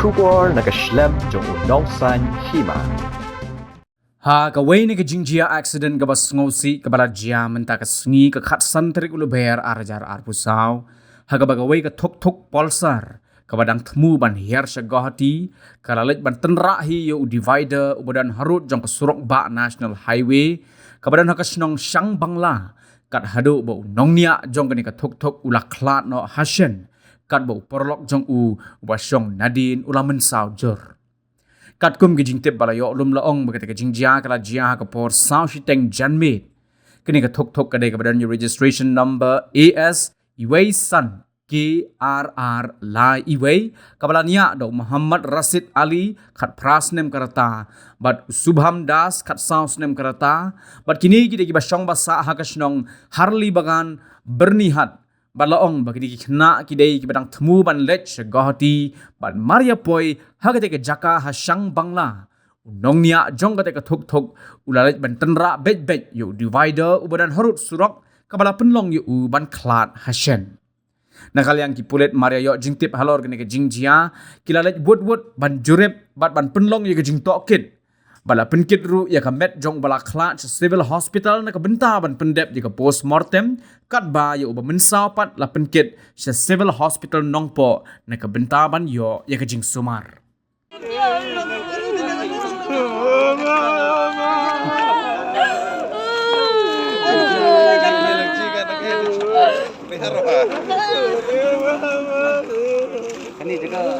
出国那个 Schlemm 中nausan hima. Ha kawai ni ke jingjia accident ke bas ngosi ke bala jia menta ke sengi ke khat santri ulu bayar arjar arpusau ha ke bagawai ke thok polsar ke badang temu ban hiar syagahati kalalit ban tenra hi yo divider ubadan harut jong ke surok ba national highway ke badan ha ke snong syang bangla kat hadu bo nongnia jong ke ni ke thok ula klat no hashen kat bo porlok jong uba syong nadin ula mensau jor kat kum ke jingtip bala yo lum laong bagate ke jingjia kala jia ke por sao shiteng janmit kini ke thok ke dai ke badan registration number AS Iway San KRR La Iway kabala nia do Muhammad Rasid Ali khat prasnem karata bat Subham Das khat sausnem karata bat kini ki ba syong basa ha ka snong Harli Bagan bernihat balaong bagi kena kidai ki badang temu ban lech gahati ban Maria Poi hagate ke jaka hasang bangla nongnia jong kate ke thok ulalet ban tenra bet yu divider ubadan harut surok kabala penlong yu ban klat hashen nakal yang ki pulet Maria yo jingtip halor kene ke jingjia kilalet wot ban jurep ban penlong yu ke jingtokit bala penkit ru ya kamet jong bala klat civil hospital na kabenta ban pendep jika postmortem kat ba ya uba mensau pat la penkit civil hospital nongpo na kabenta ban yo ya kajing sumar Ini juga